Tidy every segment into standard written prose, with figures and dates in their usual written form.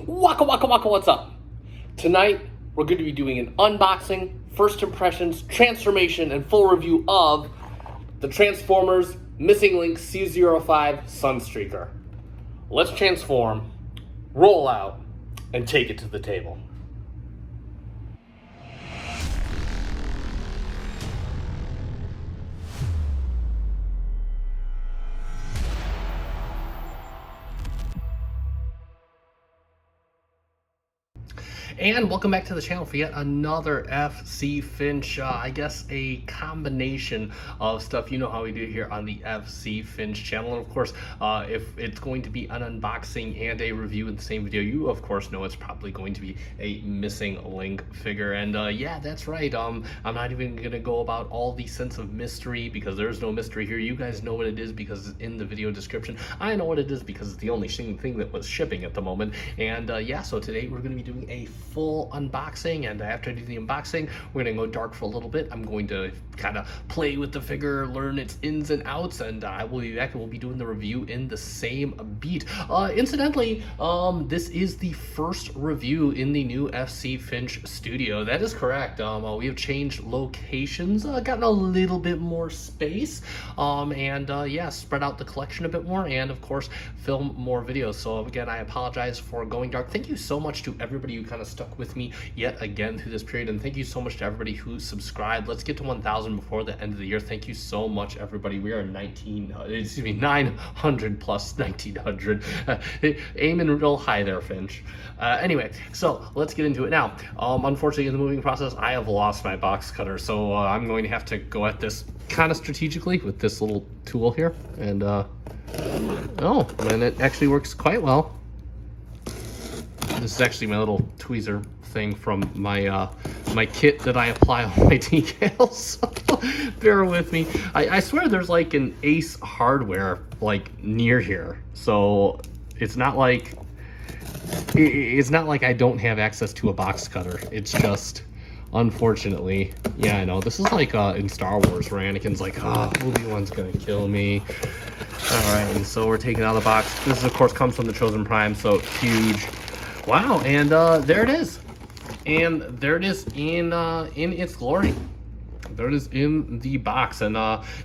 Waka waka waka, what's up? Tonight, we're going to be doing an unboxing, first impressions, transformation, and full review of the Transformers missinglink C-05 Sunstreaker. Let's transform, roll out, and take it to the table. And welcome back to the channel for yet another FC Finch, I guess a combination of stuff. You know how we do here on the FC Finch channel. And of course, if it's going to be an unboxing and a review in the same video, you of course know it's probably going to be a missing link figure. And yeah, that's right. I'm not even going to go about all the sense of mystery because there's no mystery here. You guys know what it is because it's in the video description. I know what it is because it's the only thing that was shipping at the moment. And yeah, so today we're going to be doing a full unboxing, and after I do the unboxing, we're going to go dark for a little bit. I'm going to kind of play with the figure, learn its ins and outs, and I will be back and we'll be doing the review in the same beat. Incidentally, this is the first review in the new FC Finch studio. That is correct. We have changed locations, gotten a little bit more space, and yeah, spread out the collection a bit more, and of course, film more videos. So again, I apologize for going dark. Thank you so much to everybody who kind of stuck with me yet again through this period, and thank you so much to everybody who subscribed. Let's get to 1,000 before the end of the year. Thank you so much, everybody. We are 900 plus 1,900. Aiming real high there, Finch. Anyway, so let's get into it now. Unfortunately, in the moving process, I have lost my box cutter, so I'm going to have to go at this kind of strategically with this little tool here, and oh, and it actually works quite well. This is actually my little tweezer thing from my my kit that I apply on my decals. So bear with me. I swear there's like an Ace Hardware like near here, so it's not like I don't have access to a box cutter. It's just, unfortunately, yeah, I know. This is like in Star Wars where Anakin's like, oh, Obi-Wan's gonna kill me. All right, and so we're taking out the box. This, of course, comes from the Chosen Prime, so huge. Wow, and there it is. And there it is in its glory. There it is in the box. And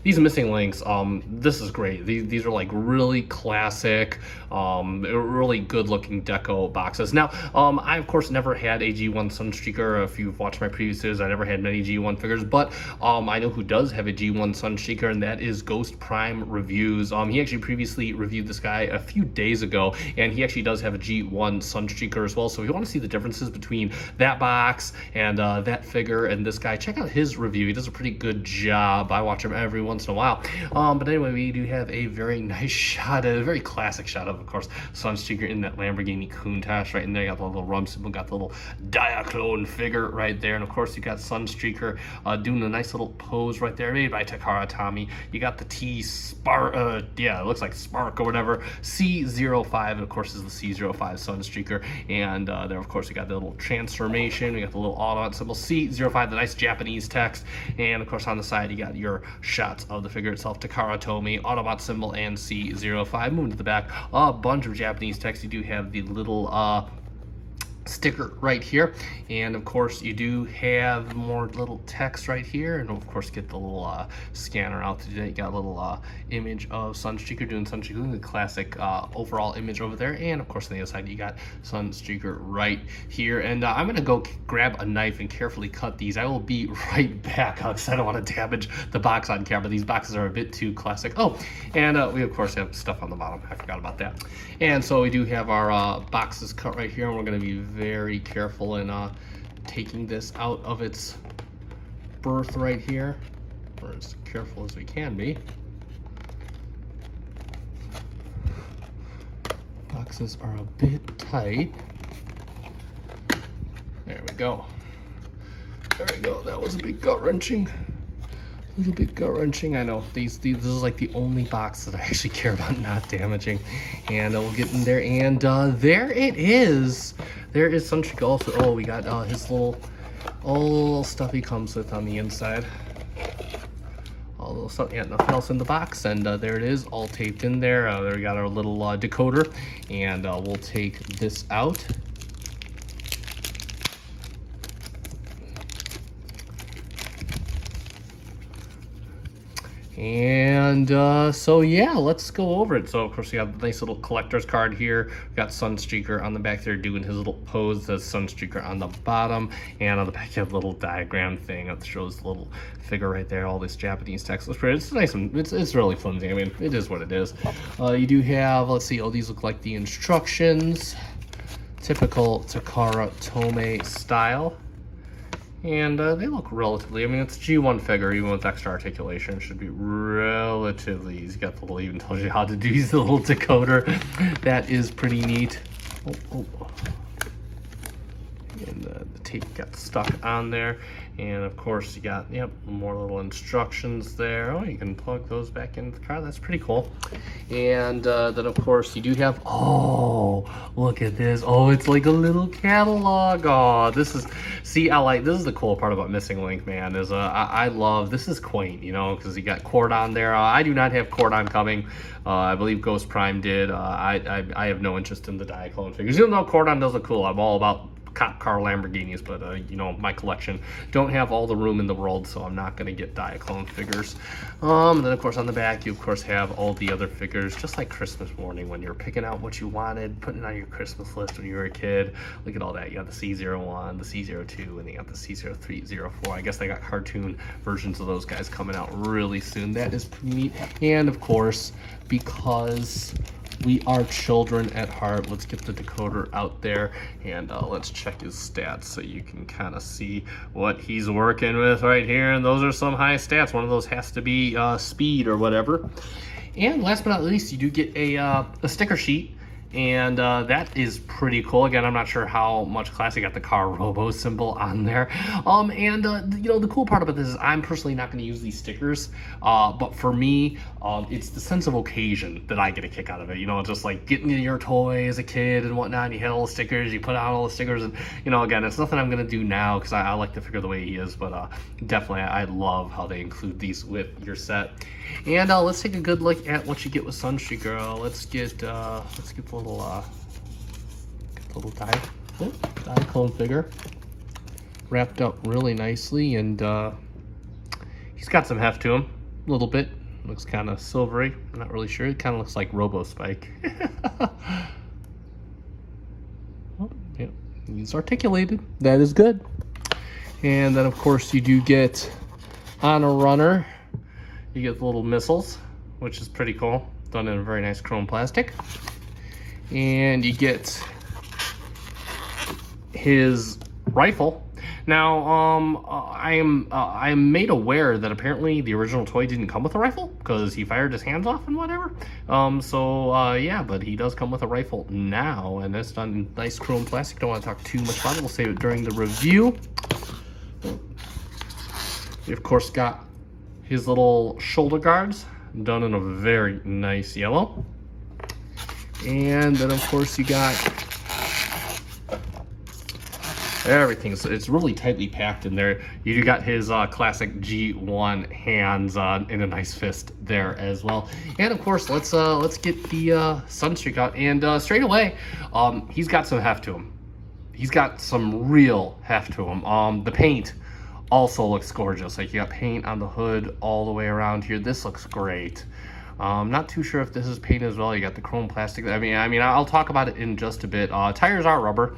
these missing links, this is great. These are like really classic, really good looking deco boxes. Now, I of course never had a G1 Sunstreaker. If you've watched my previous videos, I never had many G1 figures, but I know who does have a G1 Sunstreaker, and that is Ghost Prime Reviews. He actually previously reviewed this guy a few days ago, and he actually does have a G1 Sunstreaker as well. So if you want to see the differences between that box and that figure and this guy, check out his review. He does a pretty good job. I watch him every once in a while. But anyway, we do have a very nice shot, a very classic shot of course, Sunstreaker in that Lamborghini Countach right in there. You got the little rum symbol, got the little Diaclone figure right there, and of course you got Sunstreaker doing a nice little pose right there, made by Takara Tomy. You got the T-Spark, yeah, it looks like Spark or whatever. C-05, of course, is the C-05 Sunstreaker, and there, of course, we got the little transformation. We got the little autobot symbol C-05, the nice Japanese text. And of course on the side you got your shots of the figure itself, Takara Tomy, Autobot symbol, and C-05. Moving to the back, a bunch of Japanese text. You do have the little sticker right here, and of course you do have more little text right here, and of course get the little scanner out today. You got a little image of Sunstreaker doing Sunstreaker, the classic overall image over there, and of course on the other side you got Sunstreaker right here. And I'm gonna go grab a knife and carefully cut these. I will be right back because I don't want to damage the box on camera. These boxes are a bit too classic. Oh, and we of course have stuff on the bottom. I forgot about that. And so we do have our boxes cut right here, and we're going to be very careful in taking this out of its berth right here, or as careful as we can be. Boxes are a bit tight. There we go. There we go. That was a bit gut-wrenching. A little bit gut-wrenching. I know this is like the only box that I actually care about not damaging, and we'll get in there, and there it is. There is Sunstreaker also. Oh, we got his little stuff he comes with on the inside. All little stuff, yeah, nothing else in the box, and there it is, all taped in there. There we got our little decoder, and we'll take this out. And so yeah, let's go over it. So of course you have the nice little collector's card here. We got Sunstreaker on the back there doing his little pose. There's Sunstreaker on the bottom, and on the back you have a little diagram thing that shows the little figure right there. All this Japanese text. It's nice and it's really flimsy. I mean, it is what it is. You do have, let's see, oh, these look like the instructions. Typical Takara Tomy style. And they look relatively, I mean, it's a G1 figure, even with extra articulation. It should be relatively easy. Got the little, even tells you how to do use the little decoder. That is pretty neat. Oh. And the tape got stuck on there. And of course, you got, yep, more little instructions there. Oh, you can plug those back into the car. That's pretty cool. And then, of course, you do have, oh, look at this. Oh, it's like a little catalog. Oh, this is, see, this is the cool part about missinglink, man, is I love, this is quaint, you know, because you got Cordon there. I do not have Cordon coming. I believe Ghost Prime did. I have no interest in the Diaclone figures. Even though Cordon does look cool, I'm all about cop car Lamborghinis, but you know, my collection don't have all the room in the world, so I'm not going to get Diaclone figures. And then of course on the back you of course have all the other figures, just like Christmas morning when you're picking out what you wanted, putting it on your Christmas list when you were a kid. Look at all that. You got the C-01, the C-02, and you got the C-03, 04. I guess they got cartoon versions of those guys coming out really soon. That is pretty neat. And of course, because we are children at heart, let's get the decoder out there and let's check his stats so you can kind of see what he's working with right here. And those are some high stats. One of those has to be speed or whatever. And last but not least, you do get a sticker sheet. And that is pretty cool. Again, I'm not sure how much class. You got the car robo symbol on there. You know, the cool part about this is I'm personally not going to use these stickers. But for me, it's the sense of occasion that I get a kick out of it. You know, just like getting your toy as a kid and whatnot. And you had all the stickers, you put out all the stickers. And, you know, again, it's nothing I'm going to do now because I like the figure the way he is. But definitely, I love how they include these with your set. And let's take a good look at what you get with Sunstreaker. Let's get the little Diaclone figure wrapped up really nicely, and he's got some heft to him a little bit. Looks kind of silvery. I'm not really sure. It kind of looks like Robo Spike. Oh, yeah, he's articulated. That is good. And then of course you do get on a runner. You get the little missiles, which is pretty cool. Done in a very nice chrome plastic. And you get his rifle. Now, I am made aware that apparently the original toy didn't come with a rifle because he fired his hands off and whatever. Yeah, but he does come with a rifle now, and it's done in nice chrome plastic. Don't want to talk too much about it. We'll save it during the review. We of course got his little shoulder guards done in a very nice yellow. And then of course you got everything. So it's really tightly packed in there. You got his classic G1 hands in a nice fist there as well. And of course, let's get the Sunstreaker out. And straight away, he's got some heft to him. He's got some real heft to him. The paint also looks gorgeous. Like you got paint on the hood all the way around here. This looks great. Not too sure if this is paint as well. You got the chrome plastic. I mean, I'll talk about it in just a bit. Tires are rubber.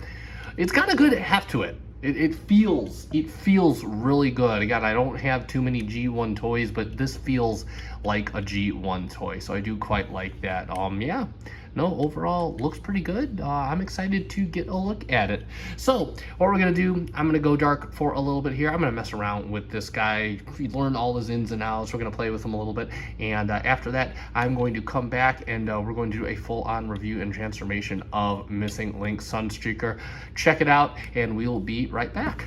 It's got a good heft to it. It feels really good. Again, I don't have too many G1 toys, but this feels like a G1 toy, so I do quite like that. Yeah. No, overall, looks pretty good. I'm excited to get a look at it. So, what we're going to do, I'm going to go dark for a little bit here. I'm going to mess around with this guy, learn all his ins and outs. We're going to play with him a little bit. And after that, I'm going to come back and we're going to do a full-on review and transformation of missinglink Sunstreaker. Check it out, and we'll be right back.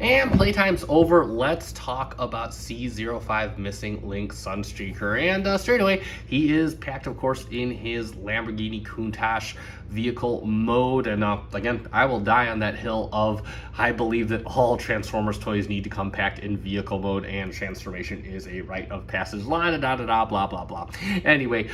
And playtime's over. Let's talk about C-05 missinglink Sunstreaker. And straight away, he is packed, of course, in his Lamborghini Lamborghini Countach vehicle mode. And again, I will die on that hill of I believe that all Transformers toys need to come packed in vehicle mode, and transformation is a rite of passage. La da da da da blah blah blah. Anyway,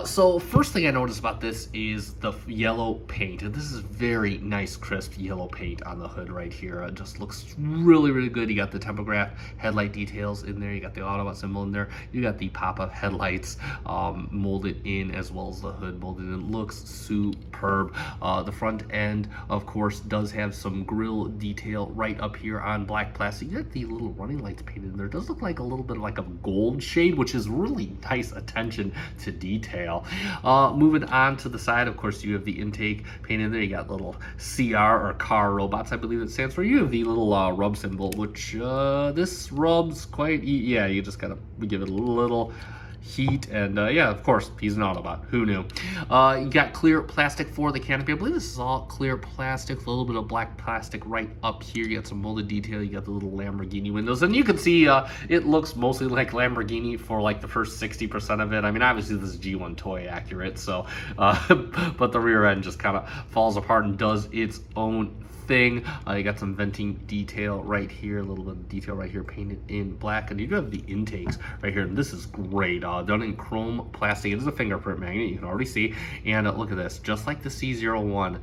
so first thing I noticed about this is the yellow paint. And this is very nice, crisp yellow paint on the hood right here. It just looks really, really good. You got the tempograph headlight details in there. You got the Autobot symbol in there. You got the pop-up headlights molded in, as well as the hood molded in. It looks superb. The front end, of course, does have some grille detail right up here on black plastic. You got the little running lights painted in there. It does look like a little bit like a gold shade, which is really nice attention to detail. Moving on to the side, of course, you have the intake painted in there. You got little CR, or car robots, I believe it stands for. You have the little rub symbol, which this rubs quite, yeah, you just gotta give it a little heat, and yeah, of course, he's an Autobot. Who knew? You got clear plastic for the canopy. I believe this is all clear plastic, a little bit of black plastic right up here. You got some molded detail. You got the little Lamborghini windows, and you can see it looks mostly like Lamborghini for like the first 60% of it. I mean, obviously this is G1 toy accurate, so but the rear end just kind of falls apart and does its own thing. You got some venting detail right here, a little bit of detail right here painted in black, and you do have the intakes right here, and this is great, done in chrome plastic. It is a fingerprint magnet, you can already see, and look at this, just like the C-01,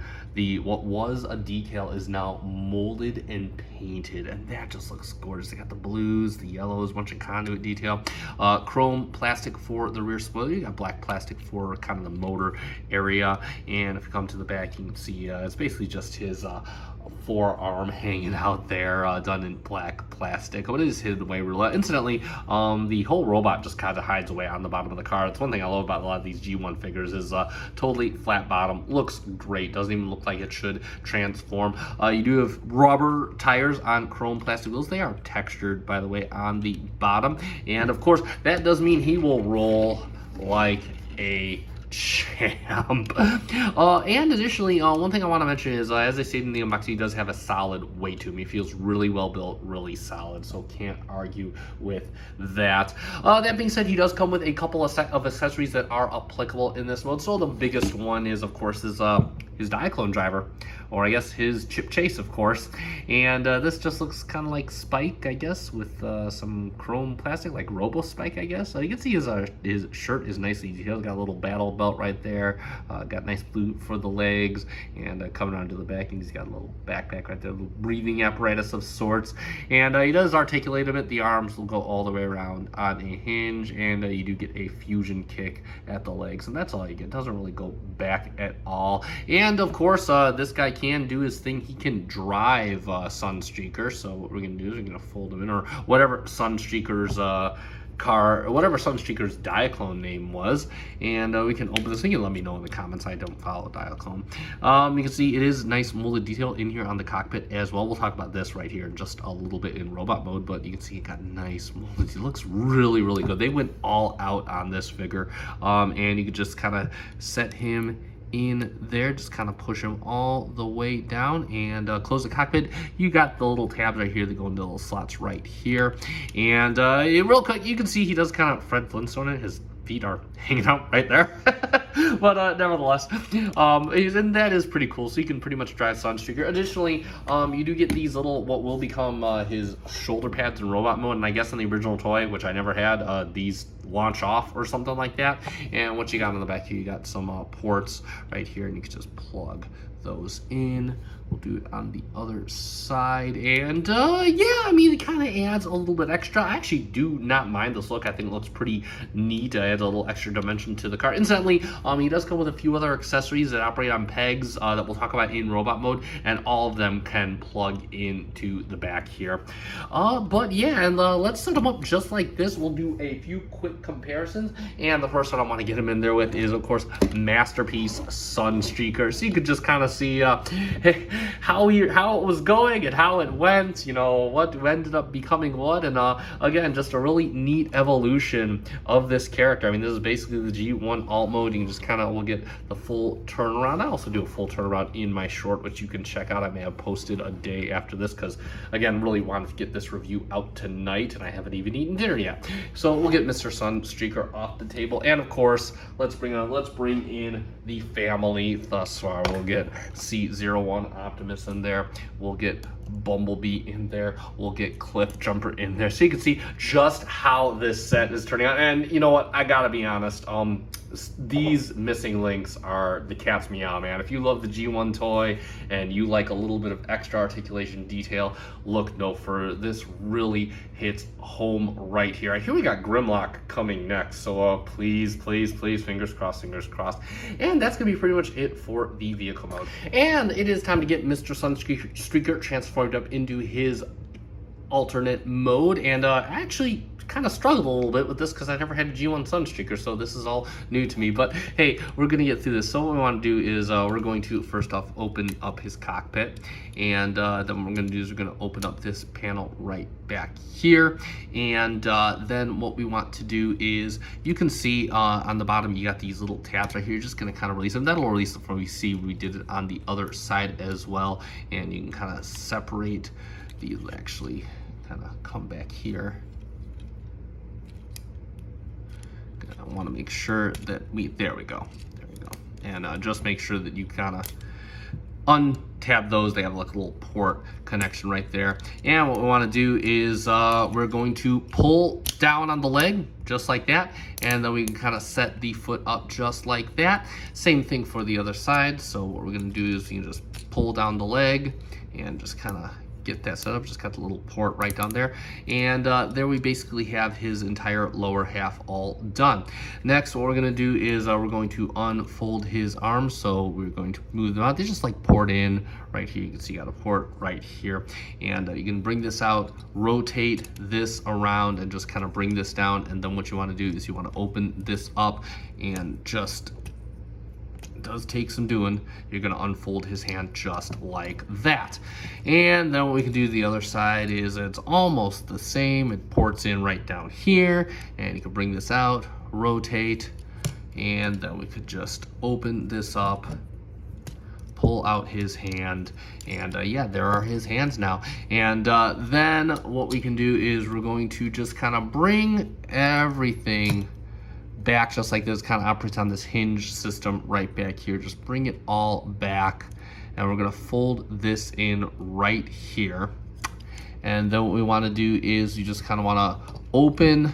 what was a decal is now molded and painted, and that just looks gorgeous. They got the blues, the yellows, a bunch of conduit detail, chrome plastic for the rear spoiler. You got black plastic for kind of the motor area, and if you come to the back, you can see it's basically just his forearm hanging out there, done in black plastic, but it is hidden away really. Incidentally, the whole robot just kind of hides away on the bottom of the car. It's one thing I love about a lot of these G1 figures is totally flat bottom, looks great, doesn't even look like it should transform. You do have rubber tires on chrome plastic wheels. They are textured, by the way, on the bottom, and of course that does mean he will roll like a champ. And additionally, one thing I want to mention is, as I stated in the unboxing, he does have a solid weight to him. He feels really well built, really solid, so can't argue with that. That being said, he does come with a couple of accessories that are applicable in this mode. So the biggest one is, of course, his Diaclone driver, or I guess his chip chase, of course. And this just looks kind of like Spike, I guess, with some chrome plastic, like Robo Spike, I guess. You can see his shirt is nicely detailed. Got a little battle belt right there. Got nice blue for the legs, and coming onto the back, and he's got a little backpack right there, a little breathing apparatus of sorts. And he does articulate a bit. The arms will go all the way around on a hinge, and you do get a fusion kick at the legs, and that's all you get. It doesn't really go back at all. And of course, this guy can do his thing. He can drive Sunstreaker. So what we're gonna do is we're gonna fold him in, or whatever Sunstreaker's car, or whatever Sunstreaker's Diaclone name was, and we can open this thing. And let me know in the comments. I don't follow Diaclone. You can see it is nice molded detail in here on the cockpit as well. We'll talk about this right here in just a little bit in robot mode, but you can see it got nice molded. It looks really, really good. They went all out on this figure, and you could just kind of set him in there, just kind of push him all the way down, and close the cockpit. You got the little tabs right here that go into little slots right here, and real quick, you can see he does kind of Fred Flintstone it. His feet are hanging out right there. But nevertheless, and that is pretty cool. So you can pretty much drive Sunstreaker. Additionally, you do get these little, what will become his shoulder pads in robot mode, and I guess in the original toy, which I never had, these launch off or something like that. And what you got on the back here, you got some ports right here, and you can just plug those in. We'll do it on the other side, and yeah, I mean, it kind of adds a little bit extra. I actually do not mind this look. I think it looks pretty neat. It adds a little extra dimension to the car. Incidentally, he does come with a few other accessories that operate on pegs that we'll talk about in robot mode, and all of them can plug into the back here. But yeah, and let's set them up just like this. We'll do a few quick comparisons, and the first one I want to get him in there with is, of course, Masterpiece Sunstreaker. So you could just kind of see how it was going and how it went, you know, what ended up becoming what. And again, just a really neat evolution of this character. I mean, this is basically the G1 alt mode. You can just kind of, we'll get the full turnaround. I also do a full turnaround in my short, which you can check out. I may have posted a day after this because, again, really wanted to get this review out tonight, and I haven't even eaten dinner yet. So we'll get Mr. Sunstreaker off the table, and of course, let's bring in the family thus far. We'll get C-01 Optimus in there. We'll get Bumblebee in there. We'll get Cliff Jumper in there, so you can see just how this set is turning out. And you know what? I gotta be honest. These missing links are the cat's meow, man. If you love the G1 toy and you like a little bit of extra articulation detail, look no further. This really hits home right here. Here we got Grimlock coming next, so please, fingers crossed. And that's gonna be pretty much it for the vehicle mode. And it is time to get Mr. Sunstreaker transformed up into his alternate mode, and I actually kind of struggled a little bit with this because I never had a G1 Sunstreaker, so this is all new to me. But hey, we're gonna get through this. So what we want to do is we're going to first off open up his cockpit, and then what we're gonna do is we're gonna open up this panel right back here, and then what we want to do is, you can see on the bottom you got these little tabs right here. You're just gonna kind of release them. That'll release them from, we see we did it on the other side as well, and you can kind of separate these. Actually kind of come back here. I want to make sure that there we go, and just make sure that you kind of untab those. They have like a little port connection right there, and what we want to do is we're going to pull down on the leg just like that, and then we can kind of set the foot up just like that. Same thing for the other side. So what we're going to do is you can just pull down the leg and just kind of get that set up. Just got the little port right down there, and there we basically have his entire lower half all done. Next, what we're going to do is we're going to unfold his arms. So we're going to move them out. They just like port in right here. You can see you got a port right here, and you can bring this out, rotate this around, and just kind of bring this down. And then what you want to do is you want to open this up, and just does take some doing. You're going to unfold his hand just like that. And then what we can do the other side is it's almost the same. It ports in right down here, and you can bring this out, rotate, and then we could just open this up, pull out his hand, and yeah, there are his hands now. And then what we can do is we're going to just kind of bring everything back just like this, kind of operate on this hinge system right back here. Just bring it all back, and we're going to fold this in right here. And then what we want to do is you just kind of want to open,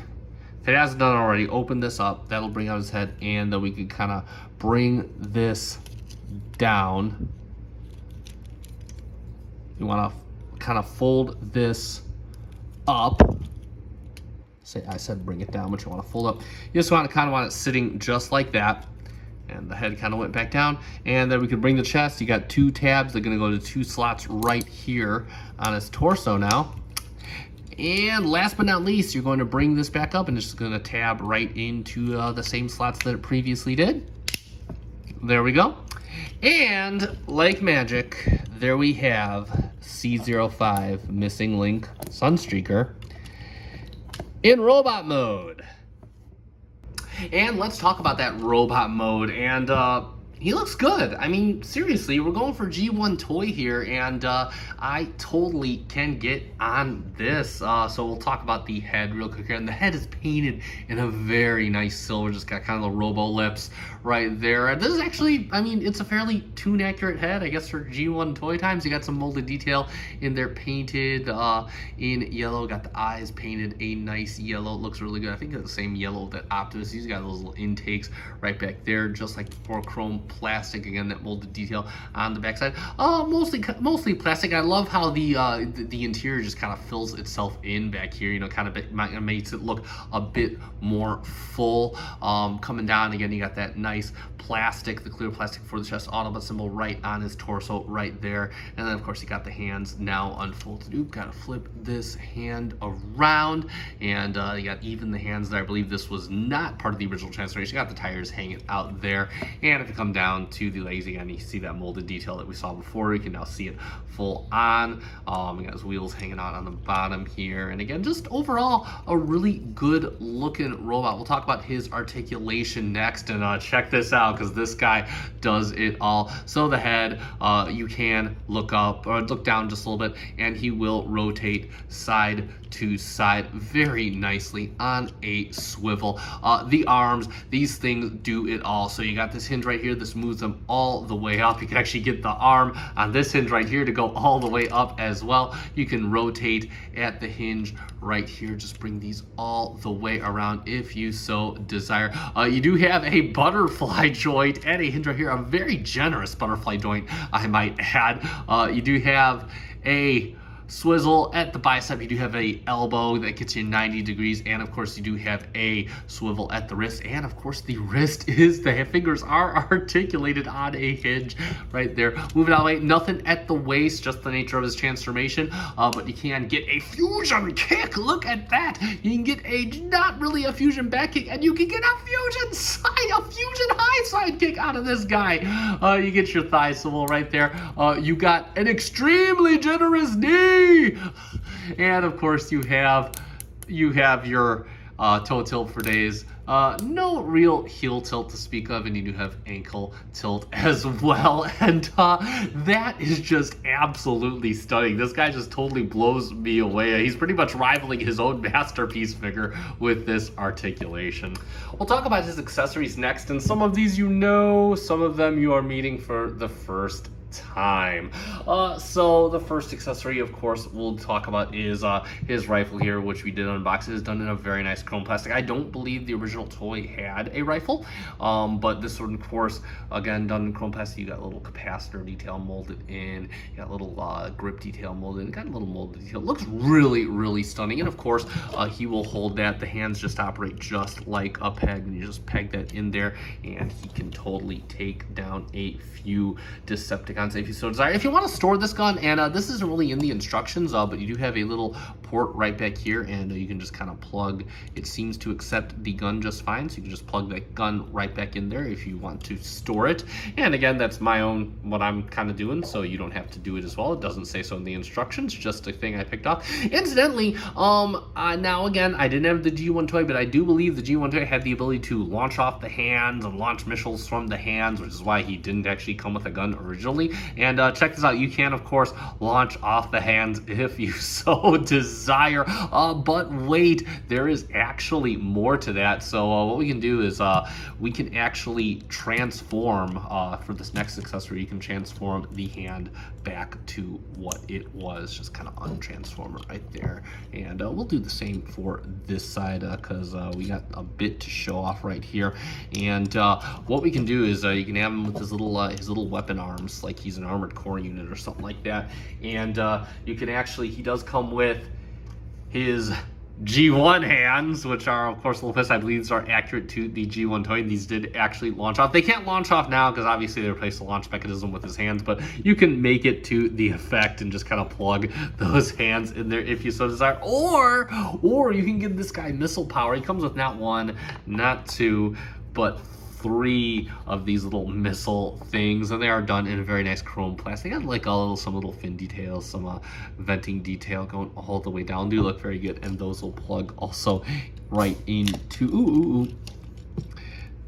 if it hasn't done already, open this up. That'll bring out his head, and then we can kind of bring this down. You want to kind of fold this up. I said bring it down, but you want to fold up. You just want to kind of want it sitting just like that, and the head kind of went back down. And then we can bring the chest. You got two tabs. They're going to go to two slots right here on his torso now. And last but not least, you're going to bring this back up, and it's just going to tab right into the same slots that it previously did. There we go. And like magic, there we have C-05 Missing Link Sunstreaker in robot mode. And let's talk about that robot mode. And he looks good. I mean, seriously, we're going for G1 toy here, and I totally can get on this. So we'll talk about the head real quick here. And the head is painted in a very nice silver, just got kind of the robo lips right there. This is actually, I mean, it's a fairly tune accurate head, I guess, for G1 toy times. You got some molded detail in there, painted in yellow. Got the eyes painted a nice yellow. Looks really good. I think it's the same yellow that Optimus uses. Got those little intakes right back there, just like before. Chrome plastic, again, that molded detail on the backside. Mostly plastic. I love how the interior just kind of fills itself in back here. You know, kind of makes it look a bit more full. Coming down again, you got that nice plastic, the clear plastic for the chest Autobot symbol right on his torso right there. And then of course you got the hands now unfolded. Ooh, gotta flip this hand around, and you got even the hands there. I believe this was not part of the original transformation. You got the tires hanging out there, and if you come down to the legs again, you see that molded detail that we saw before. You can now see it full on. We got his wheels hanging out on the bottom here, and again, just overall a really good looking robot. We'll talk about his articulation next, and check this out, because this guy does it all. So the head, you can look up or look down just a little bit, and he will rotate side to side very nicely on a swivel. The arms, these things do it all. So you got this hinge right here, this moves them all the way up. You can actually get the arm on this hinge right here to go all the way up as well. You can rotate at the hinge right here, just bring these all the way around if you so desire. You do have a butterfly joint and a hinge right here, a very generous butterfly joint, I might add. You do have a swivel at the bicep. You do have a elbow that gets you 90 degrees, and of course you do have a swivel at the wrist, and of course the wrist is, the fingers are articulated on a hinge right there. Moving out of the way, nothing at the waist, just the nature of his transformation, but you can get a fusion kick. Look at that. You can get a, not really a fusion back kick, and you can get a fusion high side kick out of this guy. You get your thigh swivel right there. You got an extremely generous knee. And of course you have your toe tilt for days. No real heel tilt to speak of, and you do have ankle tilt as well. And that is just absolutely stunning. This guy just totally blows me away. He's pretty much rivaling his own masterpiece figure with this articulation. We'll talk about his accessories next, and some of these you know, some of them you are meeting for the first time. So the first accessory, of course, we'll talk about is his rifle here, which we did unbox. It is done in a very nice chrome plastic. I don't believe the original toy had a rifle, but this one, of course, again, done in chrome plastic. You got a little capacitor detail molded in, you got a little grip detail molded in, got a little molded detail. It looks really, really stunning. And of course, he will hold that. The hands just operate just like a peg, and you just peg that in there, and he can totally take down a few Decepticons if you so desire. If you want to store this gun, and this isn't really in the instructions, but you do have a little port right back here, and you can just kind of plug. It seems to accept the gun just fine, so you can just plug that gun right back in there if you want to store it. And again, that's my own, what I'm kind of doing, so you don't have to do it as well. It doesn't say so in the instructions, just a thing I picked up. Incidentally, now again, I didn't have the G1 toy, but I do believe the G1 toy had the ability to launch off the hands and launch missiles from the hands, which is why he didn't actually come with a gun originally. And check this out, you can of course launch off the hands if you so desire, but wait, there is actually more to that. So what we can do is we can actually transform, for this next accessory, you can transform the hand back to what it was, just kind of untransform it right there. And we'll do the same for this side, because we got a bit to show off right here. And what we can do is you can have him with his little weapon arms, like he's an armored core unit or something like that. And you can actually, he does come with his G1 hands, which are of course a little pissed. I believe these are accurate to the G1 toy, and these did actually launch off. They can't launch off now because obviously they replaced the launch mechanism with his hands, but you can make it to the effect and just kind of plug those hands in there if you so desire. Or you can give this guy missile power. He comes with not one, not two, but 3 of these little missile things, and they are done in a very nice chrome plastic. I like some little fin details, some venting detail going all the way down. Do look very good, and those will plug also right into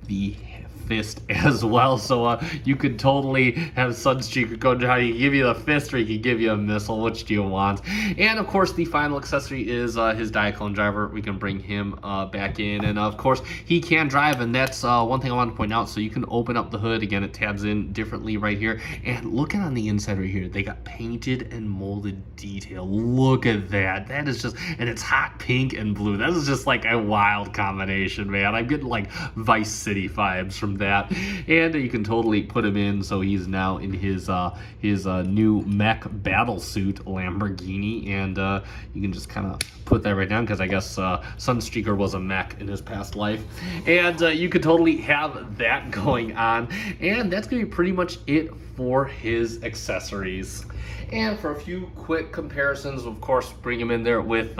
the fist as well. So you could totally have Sunstreaker go down. He can give you the fist, or he can give you a missile. Which do you want? And of course, the final accessory is his Diaclone driver. We can bring him back in, and of course, he can drive, and that's one thing I want to point out. So you can open up the hood. Again, it tabs in differently right here. And looking on the inside right here, they got painted and molded detail. Look at that. That is just, and it's hot pink and blue. That is just like a wild combination, man. I'm getting like Vice City vibes from that. And you can totally put him in, so he's now in his new mech battle suit Lamborghini, and you can just kind of put that right down, because I guess Sunstreaker was a mech in his past life. And you could totally have that going on, and that's gonna be pretty much it for his accessories. And for a few quick comparisons, of course, bring him in there with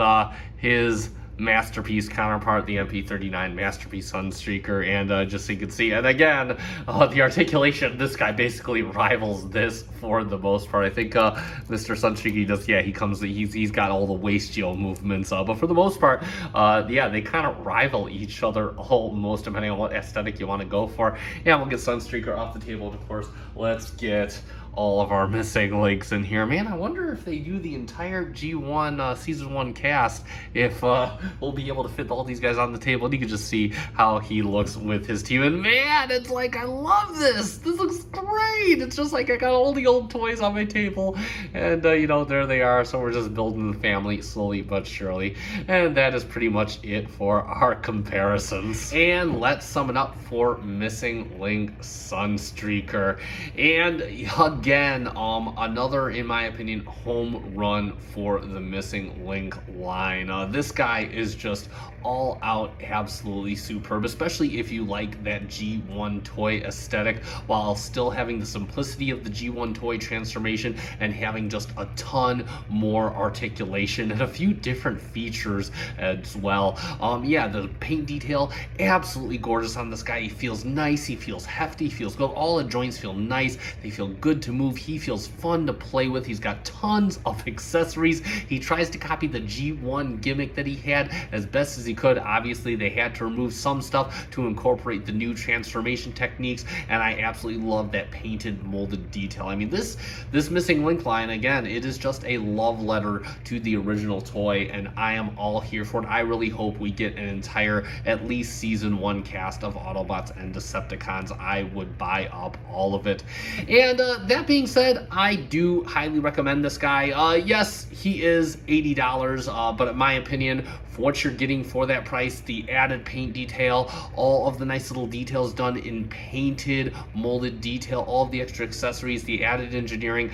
his Masterpiece counterpart, the MP39 Masterpiece Sunstreaker, and just so you can see, and again, the articulation, this guy basically rivals this for the most part. I think Mr. Sunstreaker, he's got all the wastial movements, but for the most part, yeah, they kind of rival each other almost, depending on what aesthetic you want to go for. Yeah, we'll get Sunstreaker off the table, and of course, let's get all of our missing links in here. Man, I wonder if they do the entire G1 season 1 cast, if we'll be able to fit all these guys on the table. And you can just see how he looks with his team, and man, it's like, I love this. This looks great. It's just like I got all the old toys on my table, and you know, there they are. So we're just building the family slowly but surely, and that is pretty much it for our comparisons. And let's sum it up for Missing Link Sunstreaker. And again, another, in my opinion, home run for the Missing Link line. This guy is just all out absolutely superb, especially if you like that G1 toy aesthetic, while still having the simplicity of the G1 toy transformation and having just a ton more articulation and a few different features as well. Yeah, the paint detail, absolutely gorgeous on this guy. He feels nice, he feels hefty, he feels good. All the joints feel nice, they feel good to move. He feels fun to play with. He's got tons of accessories. He tries to copy the G1 gimmick that he had as best as he could. Obviously, they had to remove some stuff to incorporate the new transformation techniques, and I absolutely love that painted molded detail. I mean, this Missing Link line, again, it is just a love letter to the original toy, and I am all here for it. I really hope we get an entire, at least season 1 cast of Autobots and Decepticons. I would buy up all of it. And that being said, I do highly recommend this guy. Yes, he is $80, but in my opinion, for what you're getting for that price, the added paint detail, all of the nice little details done in painted, molded detail, all of the extra accessories, the added engineering,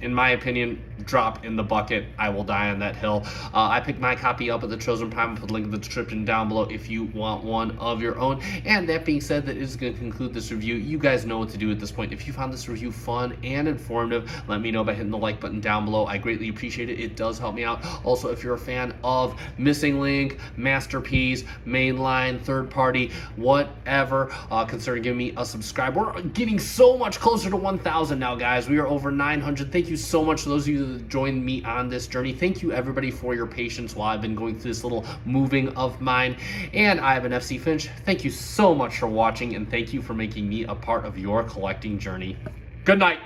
in my opinion, drop in the bucket. I will die on that hill. I picked my copy up at the Chosen Prime. I'll put a link in the description down below if you want one of your own. And that being said, that is going to conclude this review. You guys know what to do at this point. If you found this review fun and informative, let me know by hitting the like button down below. I greatly appreciate it. It does help me out. Also, if you're a fan of Missing Link, Masterpiece, Mainline, Third Party, whatever, consider giving me a subscribe. We're getting so much closer to 1,000 now, guys. We are over 900. Thank you so much to those of you that joined me on this journey. Thank you, everybody, for your patience while I've been going through this little moving of mine. And I have been FC Finch. Thank you so much for watching, and thank you for making me a part of your collecting journey. Good night.